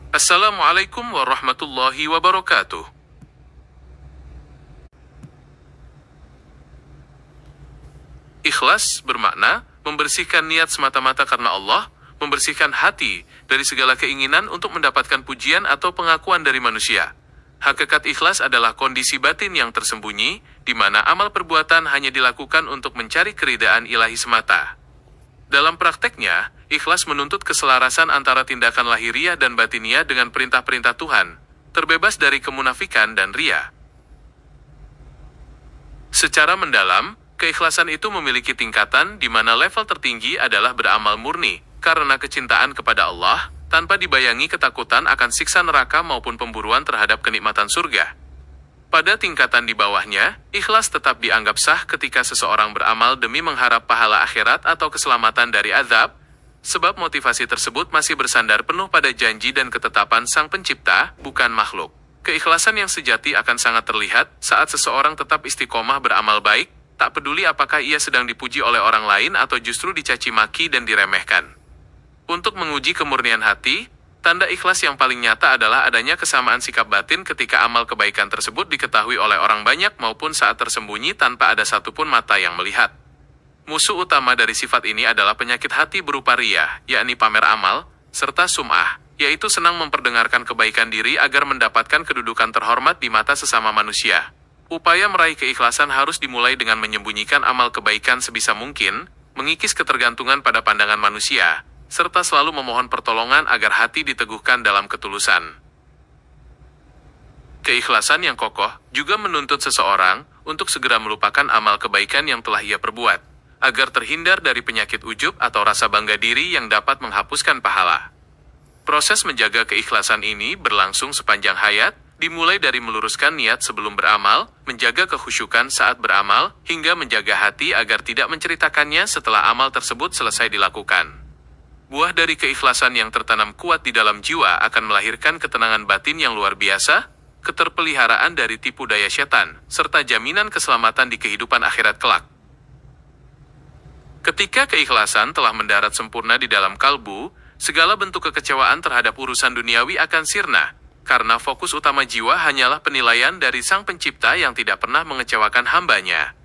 Assalamualaikum warahmatullahi wabarakatuh. Ikhlas bermakna membersihkan niat semata-mata karena Allah, membersihkan hati dari segala keinginan untuk mendapatkan pujian atau pengakuan dari manusia. Hakikat ikhlas adalah kondisi batin yang tersembunyi, di mana amal perbuatan hanya dilakukan untuk mencari keridaan ilahi semata. Dalam prakteknya, ikhlas menuntut keselarasan antara tindakan lahiriah dan batiniah dengan perintah-perintah Tuhan, terbebas dari kemunafikan dan ria. Secara mendalam, keikhlasan itu memiliki tingkatan di mana level tertinggi adalah beramal murni, karena kecintaan kepada Allah, tanpa dibayangi ketakutan akan siksa neraka maupun pemburuan terhadap kenikmatan surga. Pada tingkatan di bawahnya, ikhlas tetap dianggap sah ketika seseorang beramal demi mengharap pahala akhirat atau keselamatan dari azab, sebab motivasi tersebut masih bersandar penuh pada janji dan ketetapan Sang Pencipta, bukan makhluk. Keikhlasan yang sejati akan sangat terlihat saat seseorang tetap istiqomah beramal baik, tak peduli apakah ia sedang dipuji oleh orang lain atau justru dicaci maki dan diremehkan. Untuk menguji kemurnian hati, tanda ikhlas yang paling nyata adalah adanya kesamaan sikap batin ketika amal kebaikan tersebut diketahui oleh orang banyak maupun saat tersembunyi tanpa ada satupun mata yang melihat. Musuh utama dari sifat ini adalah penyakit hati berupa riyah, yakni pamer amal, serta sum'ah, yaitu senang memperdengarkan kebaikan diri agar mendapatkan kedudukan terhormat di mata sesama manusia. Upaya meraih keikhlasan harus dimulai dengan menyembunyikan amal kebaikan sebisa mungkin, mengikis ketergantungan pada pandangan manusia, serta selalu memohon pertolongan agar hati diteguhkan dalam ketulusan. Keikhlasan yang kokoh juga menuntut seseorang untuk segera melupakan amal kebaikan yang telah ia perbuat, agar terhindar dari penyakit ujub atau rasa bangga diri yang dapat menghapuskan pahala. Proses menjaga keikhlasan ini berlangsung sepanjang hayat, dimulai dari meluruskan niat sebelum beramal, menjaga kekhusyukan saat beramal, hingga menjaga hati agar tidak menceritakannya setelah amal tersebut selesai dilakukan. Buah dari keikhlasan yang tertanam kuat di dalam jiwa akan melahirkan ketenangan batin yang luar biasa, keterpeliharaan dari tipu daya setan, serta jaminan keselamatan di kehidupan akhirat kelak. Ketika keikhlasan telah mendarat sempurna di dalam kalbu, segala bentuk kekecewaan terhadap urusan duniawi akan sirna, karena fokus utama jiwa hanyalah penilaian dari Sang Pencipta yang tidak pernah mengecewakan hambanya.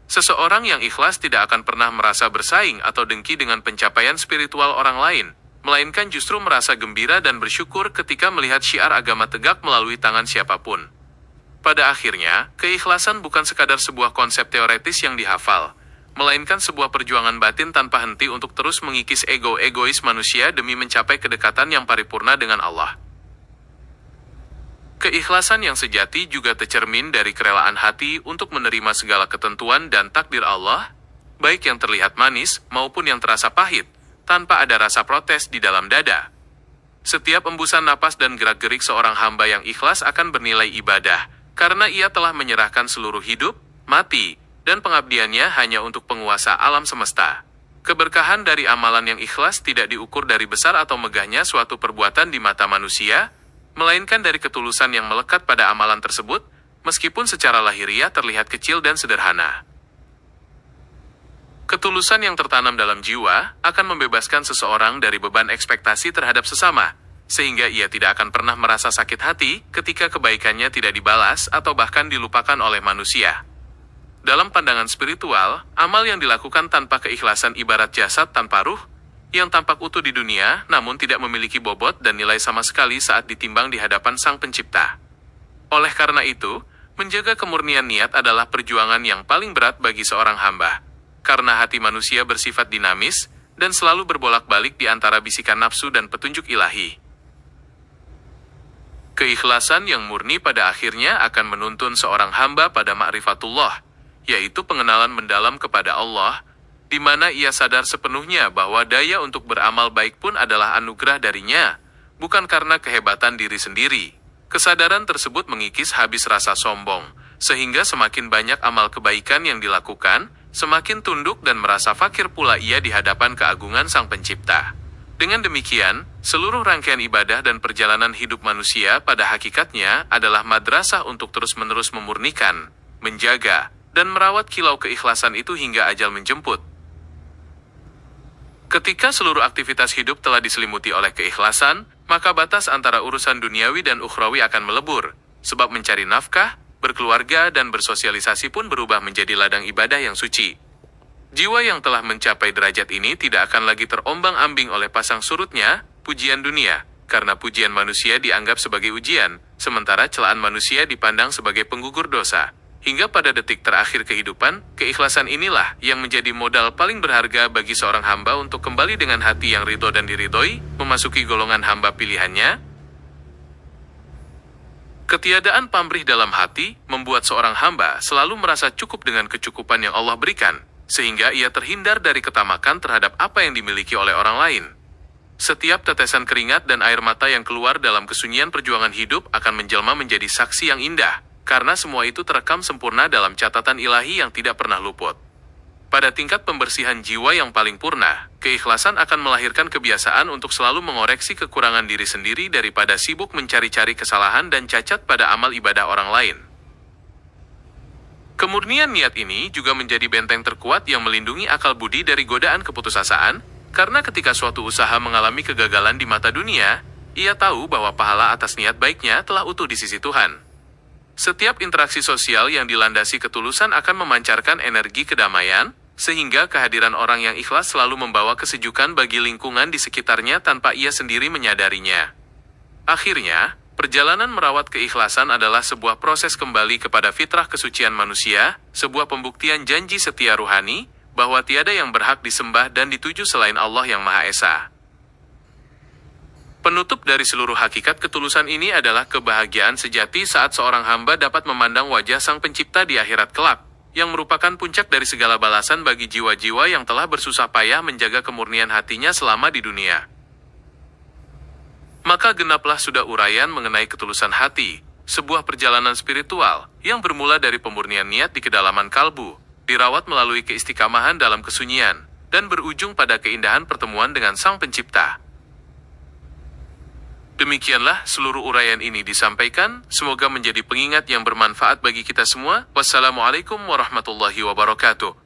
Seseorang yang ikhlas tidak akan pernah merasa bersaing atau dengki dengan pencapaian spiritual orang lain, melainkan justru merasa gembira dan bersyukur ketika melihat syiar agama tegak melalui tangan siapapun. Pada akhirnya, keikhlasan bukan sekadar sebuah konsep teoretis yang dihafal, melainkan sebuah perjuangan batin tanpa henti untuk terus mengikis ego-egois manusia demi mencapai kedekatan yang paripurna dengan Allah. Keikhlasan yang sejati juga tercermin dari kerelaan hati untuk menerima segala ketentuan dan takdir Allah, baik yang terlihat manis maupun yang terasa pahit, tanpa ada rasa protes di dalam dada. Setiap embusan napas dan gerak-gerik seorang hamba yang ikhlas akan bernilai ibadah, karena ia telah menyerahkan seluruh hidup, mati, dan pengabdiannya hanya untuk penguasa alam semesta. Keberkahan dari amalan yang ikhlas tidak diukur dari besar atau megahnya suatu perbuatan di mata manusia, melainkan dari ketulusan yang melekat pada amalan tersebut, meskipun secara lahiriah terlihat kecil dan sederhana. Ketulusan yang tertanam dalam jiwa akan membebaskan seseorang dari beban ekspektasi terhadap sesama, sehingga ia tidak akan pernah merasa sakit hati ketika kebaikannya tidak dibalas atau bahkan dilupakan oleh manusia. Dalam pandangan spiritual, amal yang dilakukan tanpa keikhlasan ibarat jasad tanpa ruh, yang tampak utuh di dunia, namun tidak memiliki bobot dan nilai sama sekali saat ditimbang di hadapan Sang Pencipta. Oleh karena itu, menjaga kemurnian niat adalah perjuangan yang paling berat bagi seorang hamba. Karena hati manusia bersifat dinamis, dan selalu berbolak-balik di antara bisikan nafsu dan petunjuk ilahi. Keikhlasan yang murni pada akhirnya akan menuntun seorang hamba pada ma'rifatullah, yaitu pengenalan mendalam kepada Allah, di mana ia sadar sepenuhnya bahwa daya untuk beramal baik pun adalah anugerah darinya, bukan karena kehebatan diri sendiri. Kesadaran tersebut mengikis habis rasa sombong, sehingga semakin banyak amal kebaikan yang dilakukan, semakin tunduk dan merasa fakir pula ia di hadapan keagungan Sang Pencipta. Dengan demikian, seluruh rangkaian ibadah dan perjalanan hidup manusia pada hakikatnya adalah madrasah untuk terus-menerus memurnikan, menjaga, dan merawat kilau keikhlasan itu hingga ajal menjemput. Ketika seluruh aktivitas hidup telah diselimuti oleh keikhlasan, maka batas antara urusan duniawi dan ukhrawi akan melebur, sebab mencari nafkah, berkeluarga, dan bersosialisasi pun berubah menjadi ladang ibadah yang suci. Jiwa yang telah mencapai derajat ini tidak akan lagi terombang-ambing oleh pasang surutnya pujian dunia, karena pujian manusia dianggap sebagai ujian, sementara celaan manusia dipandang sebagai penggugur dosa. Hingga pada detik terakhir kehidupan, keikhlasan inilah yang menjadi modal paling berharga bagi seorang hamba untuk kembali dengan hati yang ridho dan diridhoi, memasuki golongan hamba pilihannya. Ketiadaan pamrih dalam hati membuat seorang hamba selalu merasa cukup dengan kecukupan yang Allah berikan, sehingga ia terhindar dari ketamakan terhadap apa yang dimiliki oleh orang lain. Setiap tetesan keringat dan air mata yang keluar dalam kesunyian perjuangan hidup akan menjelma menjadi saksi yang indah, karena semua itu terekam sempurna dalam catatan ilahi yang tidak pernah luput. Pada tingkat pembersihan jiwa yang paling purna, keikhlasan akan melahirkan kebiasaan untuk selalu mengoreksi kekurangan diri sendiri daripada sibuk mencari-cari kesalahan dan cacat pada amal ibadah orang lain. Kemurnian niat ini juga menjadi benteng terkuat yang melindungi akal budi dari godaan keputusasaan, karena ketika suatu usaha mengalami kegagalan di mata dunia, ia tahu bahwa pahala atas niat baiknya telah utuh di sisi Tuhan. Setiap interaksi sosial yang dilandasi ketulusan akan memancarkan energi kedamaian, sehingga kehadiran orang yang ikhlas selalu membawa kesejukan bagi lingkungan di sekitarnya tanpa ia sendiri menyadarinya. Akhirnya, perjalanan merawat keikhlasan adalah sebuah proses kembali kepada fitrah kesucian manusia, sebuah pembuktian janji setia ruhani, bahwa tiada yang berhak disembah dan dituju selain Allah yang Maha Esa. Penutup dari seluruh hakikat ketulusan ini adalah kebahagiaan sejati saat seorang hamba dapat memandang wajah Sang Pencipta di akhirat kelak, yang merupakan puncak dari segala balasan bagi jiwa-jiwa yang telah bersusah payah menjaga kemurnian hatinya selama di dunia. Maka genaplah sudah uraian mengenai ketulusan hati, sebuah perjalanan spiritual yang bermula dari pemurnian niat di kedalaman kalbu, dirawat melalui keistiqamahan dalam kesunyian, dan berujung pada keindahan pertemuan dengan Sang Pencipta. Demikianlah seluruh uraian ini disampaikan, semoga menjadi pengingat yang bermanfaat bagi kita semua. Wassalamualaikum warahmatullahi wabarakatuh.